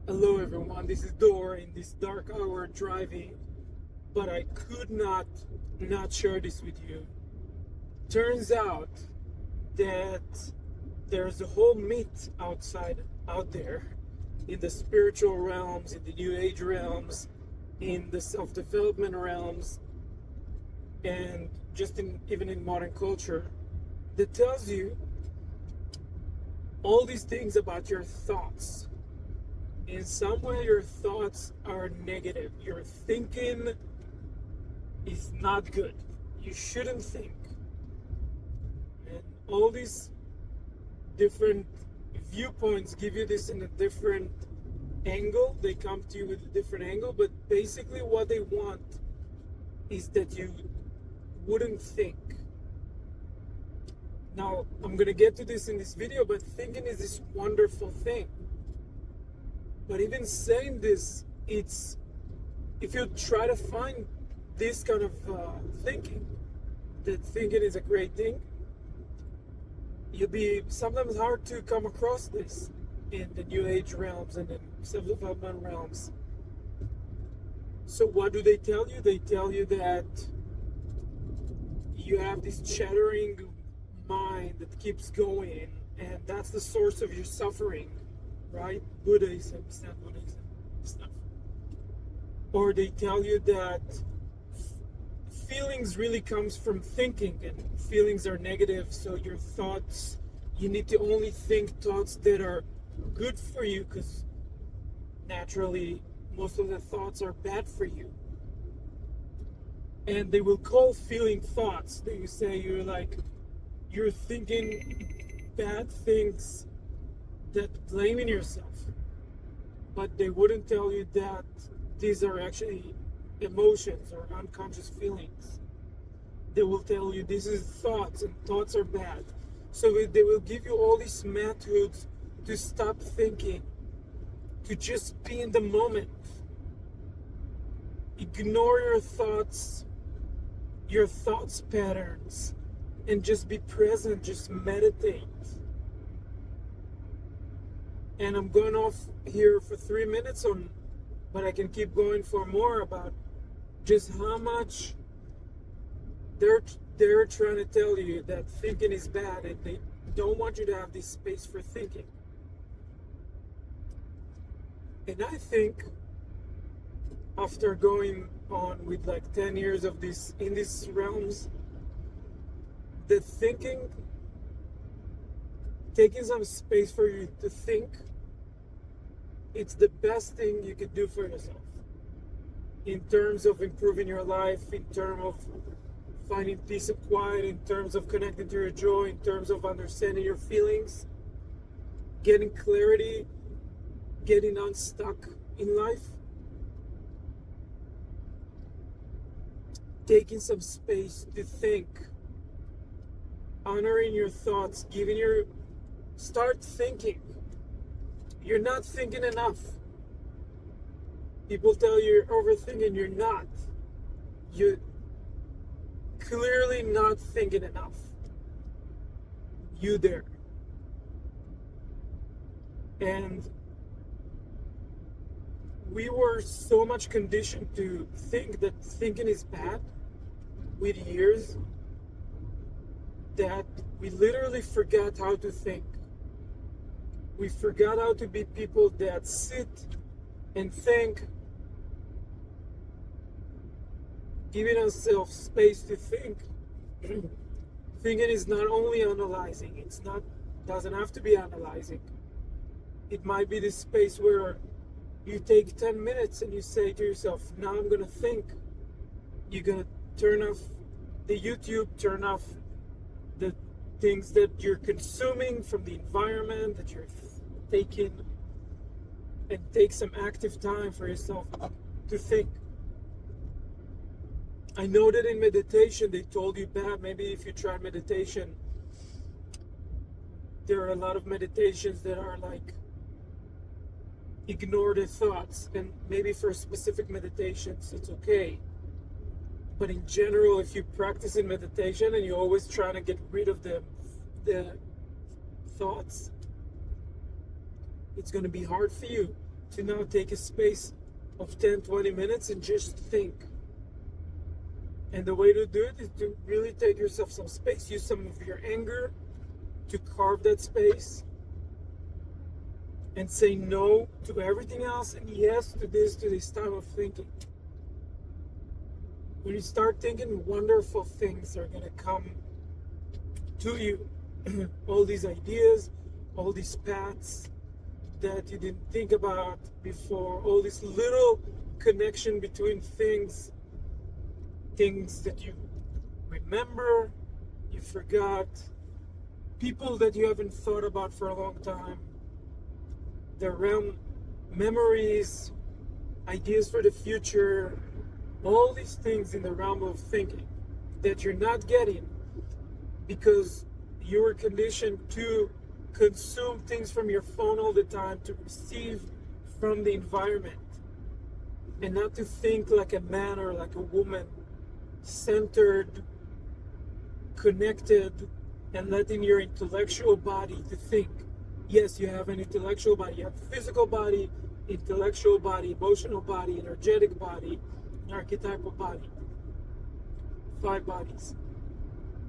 Hello everyone, this is Dor in this dark hour driving, but I could not share this with you. Turns out that there's a whole myth out there in the spiritual realms, in the new age realms, in the self-development realms, and just even in modern culture that tells you all these things about your thoughts. In some way, your thoughts are negative. Your thinking is not good. You shouldn't think. And all these different viewpoints give you this in a different angle. They come to you with a different angle, but basically what they want is that you wouldn't think. Now, I'm going to get to this in this video, but thinking is this wonderful thing. But even saying this, it's, if you try to find this kind of thinking, that thinking is a great thing, you'll be sometimes hard to come across this in the new age realms and in self-development realms. So what do they tell you? They tell you that you have this chattering mind that keeps going, and that's the source of your suffering. Right? Buddhism, Zen Buddhism stuff. Or they tell you that feelings really comes from thinking, and feelings are negative, so your thoughts, you need to only think thoughts that are good for you, because naturally most of the thoughts are bad for you. And they will call feeling thoughts. They will say you're thinking bad things, that blaming yourself, but they wouldn't tell you that these are actually emotions or unconscious feelings. They will tell you this is thoughts, and thoughts are bad. So they will give you all these methods to stop thinking, to just be in the moment. Ignore your thoughts patterns, and just be present, just meditate. And I'm going off here for 3 minutes but I can keep going for more about just how much they're trying to tell you that thinking is bad, and they don't want you to have this space for thinking. And I think after going on with like 10 years of this in these realms, that taking some space for you to think, it's the best thing you could do for yourself in terms of improving your life, in terms of finding peace and quiet, in terms of connecting to your joy, in terms of understanding your feelings, getting clarity, getting unstuck in life. Taking some space to think, honoring your thoughts, start thinking. You're not thinking enough. People tell you you're overthinking, you're not. You're clearly not thinking enough. You there. And we were so much conditioned to think that thinking is bad with years, that we literally forgot how to think. We forgot how to be people that sit and think, giving ourselves space to think. Thinking is not only analyzing, doesn't have to be analyzing. It might be this space where you take 10 minutes and you say to yourself, now I'm gonna think. You're gonna turn off the YouTube, turn off the things that you're consuming from the environment that you're taking, and take some active time for yourself to think. I know that in meditation they told you bad. Maybe if you try meditation, there are a lot of meditations that are like ignore the thoughts, and maybe for specific meditations it's okay. But in general, if you practice in meditation and you're always trying to get rid of the thoughts, it's going to be hard for you. to now take a space of 10-20 minutes and just think. And the way to do it is to really take yourself some space. Use some of your anger to carve that space and say no to everything else and yes to this time of thinking. When you start thinking, wonderful things are going to come to you. All these ideas, all these paths that you didn't think about before, all this little connection between things that you remember, you forgot, people that you haven't thought about for a long time, the realm, memories, ideas for the future, all these things in the realm of thinking that you're not getting because you were conditioned to consume things from your phone all the time, to receive from the environment, and not to think like a man or like a woman, centered, connected, and letting your intellectual body to think. Yes, you have an intellectual body, you have a physical body, intellectual body, emotional body, energetic body, an archetypal body. 5 bodies.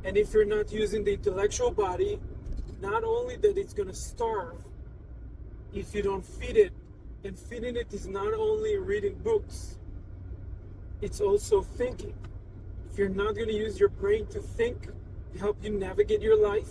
And if you're not using the intellectual body, not only that it's going to starve if you don't feed it, and feeding it is not only reading books, it's also thinking. If you're not going to use your brain to think, to help you navigate your life,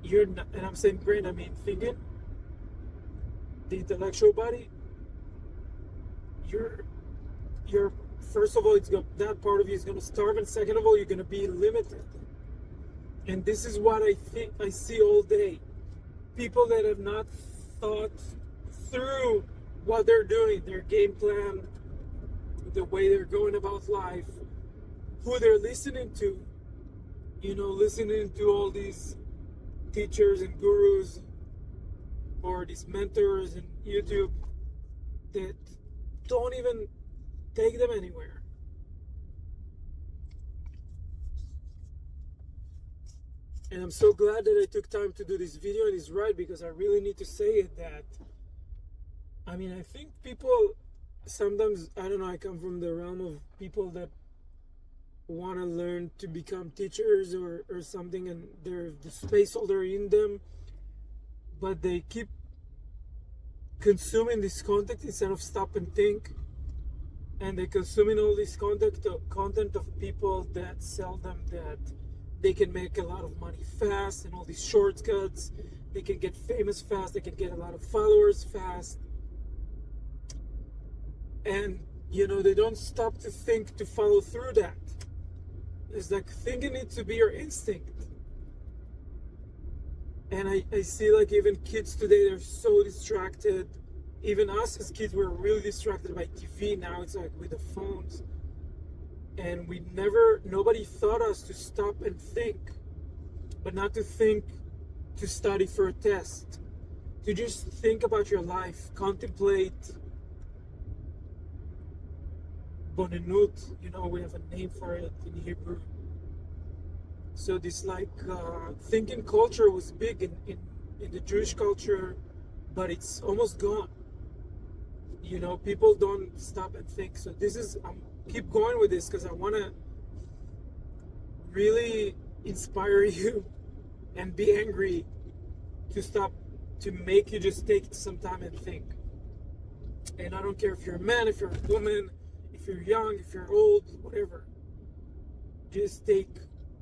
you're not, and I'm saying brain, I mean thinking, the intellectual body, you're first of all, that part of you is going to starve, and second of all, you're going to be limited. And this is what I see all day. People that have not thought through what they're doing, their game plan, the way they're going about life, who they're listening to, listening to all these teachers and gurus or these mentors and YouTube that don't even take them anywhere. And I'm so glad that I took time to do this video, and it's right, because I really need to say it, that I think people sometimes, I don't know, I come from the realm of people that want to learn to become teachers or something, and they're the space holder in them, but they keep consuming this content instead of stop and think, and they're consuming all this content of people that sell them that they can make a lot of money fast and all these shortcuts, they can get famous fast, they can get a lot of followers fast, and they don't stop to think, to follow through that. It's like thinking needs to be your instinct. And I see, like, even kids today, they're so distracted. Even us as kids, we're really distracted by TV. Now it's like with the phones. And nobody taught us to stop and think. But not to think to study for a test. To just think about your life, contemplate. 𝕨𝕟𝕒𝕟𝕜, we have a name for it in Hebrew. So this thinking culture was big in the Jewish culture, but it's almost gone. People don't stop and think. So keep going with this, because I want to really inspire you and be angry to stop, to make you just take some time and think. And I don't care if you're a man, if you're a woman, if you're young, if you're old, whatever. Just take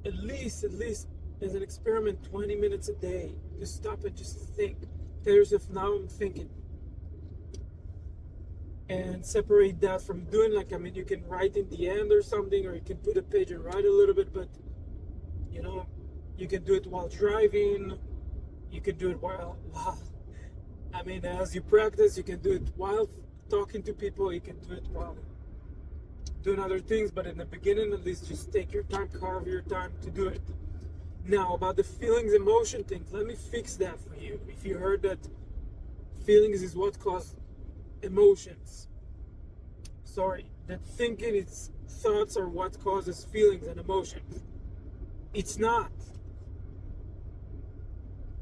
at least as an experiment 20 minutes a day to stop and just think. Tell yourself, now I'm thinking. And separate that from doing, you can write in the end or something, or you can put a page and write a little bit, but you can do it while driving, you can do it while as you practice, you can do it while talking to people, you can do it while doing other things, but in the beginning, at least, just take your time, carve your time to do it. Now, about the feelings, emotion things, let me fix that for you. If you heard that feelings is what causes emotions, sorry, that thinking, its thoughts are what causes feelings and emotions. It's not.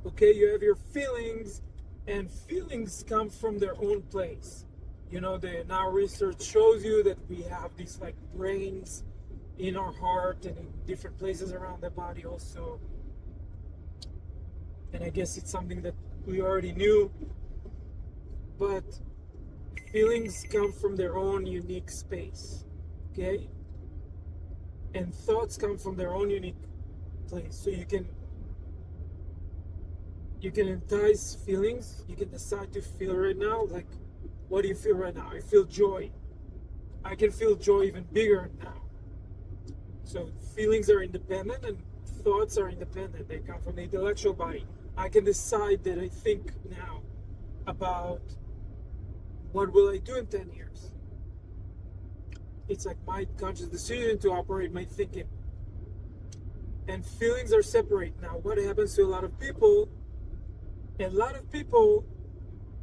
Okay, you have your feelings, And feelings come from their own place. Now research shows you that we have these like brains in our heart and in different places around the body also. And I guess it's something that we already knew, but feelings come from their own unique space, okay? And thoughts come from their own unique place. So you can entice feelings. You can decide to feel right now, like, what do you feel right now? I feel joy. I can feel joy even bigger now. So feelings are independent and thoughts are independent. They come from the intellectual body. I can decide that I think now about what will I do in 10 years. It's like my conscious decision to operate my thinking. And feelings are separate. Now, what happens to a lot of people? A lot of people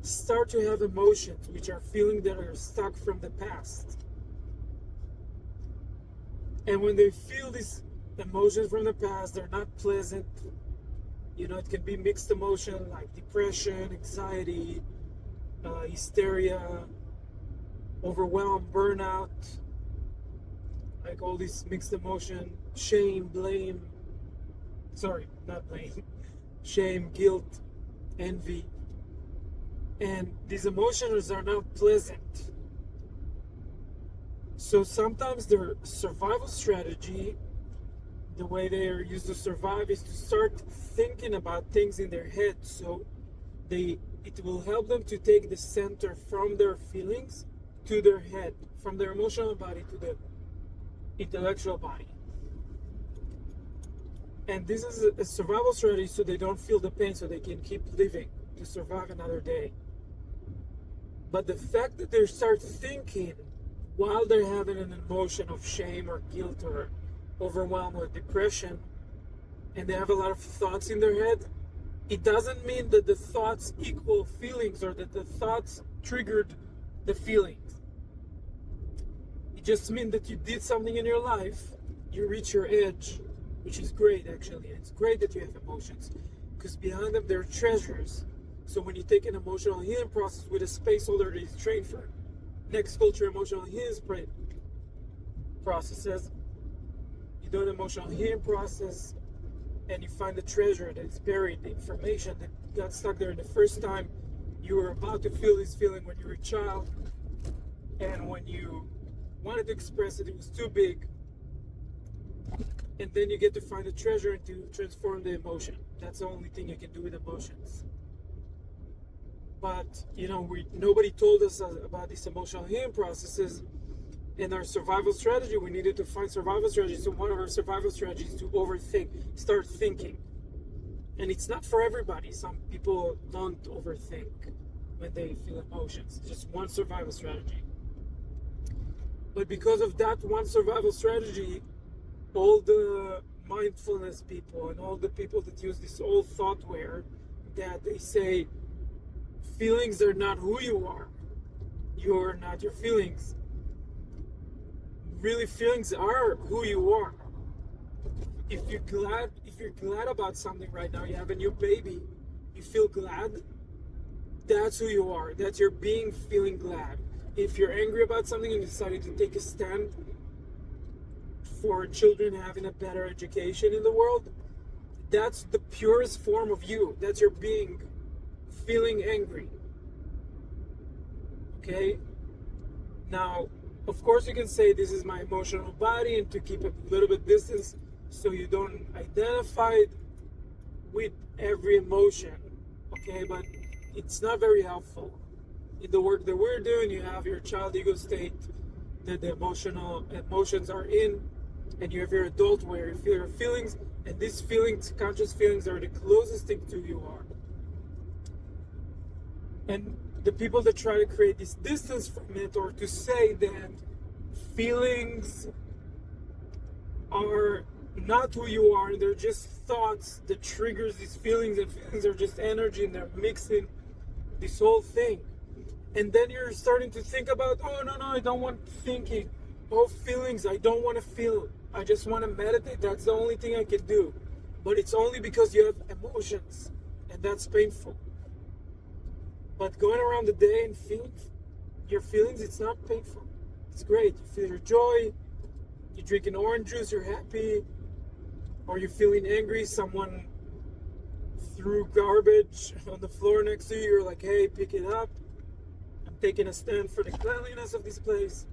start to have emotions, which are feelings that are stuck from the past. And when they feel these emotions from the past, they're not pleasant. It can be mixed emotion like depression, anxiety, hysteria, overwhelm, burnout, like all these mixed emotion, shame, blame, not blame, shame, guilt, envy. And these emotions are not pleasant. So sometimes their survival strategy, the way they are used to survive, is to start thinking about things in their head. So it will help them to take the center from their feelings to their head, from their emotional body to the intellectual body. And this is a survival strategy so they don't feel the pain, so they can keep living to survive another day. But the fact that they start thinking while they're having an emotion of shame or guilt or overwhelm or depression, and they have a lot of thoughts in their head, it doesn't mean that the thoughts equal feelings or that the thoughts triggered the feelings. It just means that you did something in your life, you reach your edge, which is great actually. It's great that you have emotions, because behind them there are treasures. So when you take an emotional healing process with a space holder that is trained for next culture emotional healing processes, you do an emotional healing process and you find the treasure that is buried, the information that got stuck there the first time you were about to feel this feeling when you were a child, and when you wanted to express it, it was too big. And then you get to find the treasure and to transform the emotion. That's the only thing you can do with emotions. But nobody told us about these emotional healing processes. In our survival strategy, we needed to find survival strategies. So one of our survival strategies is to overthink, start thinking. And it's not for everybody. Some people don't overthink when they feel emotions. It's just one survival strategy. But because of that one survival strategy, all the mindfulness people and all the people that use this old thoughtware, that they say feelings are not who you are. You are not your feelings. Really, feelings are who you are. If you're glad about something right now, you have a new baby, you feel glad, that's who you are. That's your being feeling glad. If you're angry about something and you decided to take a stand for children having a better education in the world, that's the purest form of you. That's your being feeling angry. Okay? Now, of course you can say this is my emotional body, and to keep a little bit distance so you don't identify it with every emotion. Okay? But it's not very helpful. In the work that we're doing, you have your child ego state that the emotions are in, and you have your adult where you feel your feelings, and these feelings, conscious feelings, are the closest thing to you are. And the people that try to create this distance from it, or to say that feelings are not who you are, and they're just thoughts that triggers these feelings, and feelings are just energy, and they're mixing this whole thing. And then you're starting to think about, oh no, I don't want thinking. Oh, feelings, I don't want to feel. I just want to meditate. That's the only thing I can do. But it's only because you have emotions, and that's painful. But going around the day and feeling your feelings, it's not painful. It's great. You feel your joy. You're drinking orange juice, you're happy. Or you're feeling angry, someone threw garbage on the floor next to you, you're like, hey, pick it up. I'm taking a stand for the cleanliness of this place.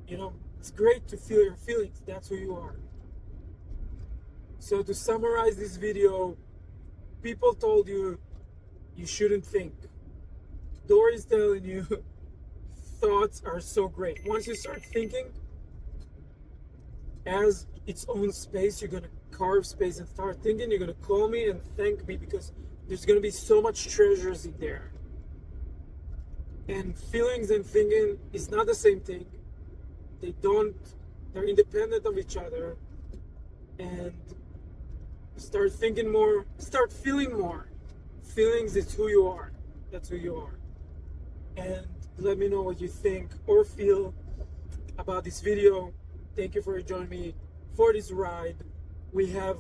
You know, it's great to feel your feelings. That's who you are. So to summarize this video, people told you you shouldn't think. Dory is telling you thoughts are so great. Once you start thinking as its own space, you're going to carve space and start thinking. You're going to call me and thank me, because there's going to be so much treasures in there. And feelings and thinking is not the same thing. They're independent of each other. And start thinking more, start feeling more. Feelings is who you are. That's who you are. And let me know what you think or feel about this video. Thank you for joining me for this ride. We have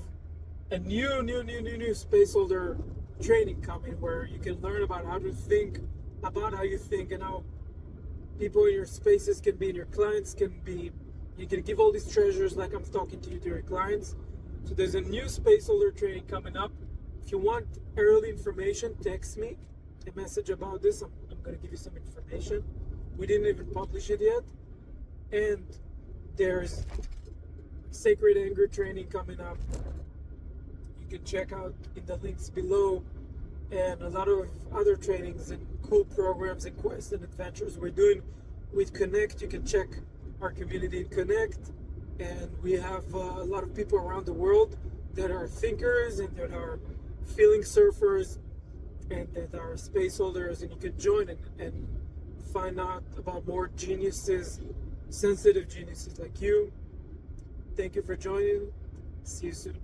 a new spaceholder training coming, where you can learn about how to think, about how you think, and how people in your spaces can be, and your clients can be. You can give all these treasures like I'm talking to you to your clients. So there's a new spaceholder training coming up. If you want early information, text me a message about this. I'm going to give you some information. We didn't even publish it yet. And there's Sacred Anger training coming up. You can check out in the links below, and a lot of other trainings and cool programs and quests and adventures we're doing with Connect. You can check our community in Connect, and we have a lot of people around the world that are thinkers and that are feeling surfers and that are space holders, and you can join and find out about more geniuses, sensitive geniuses like you. Thank you for joining. See you soon.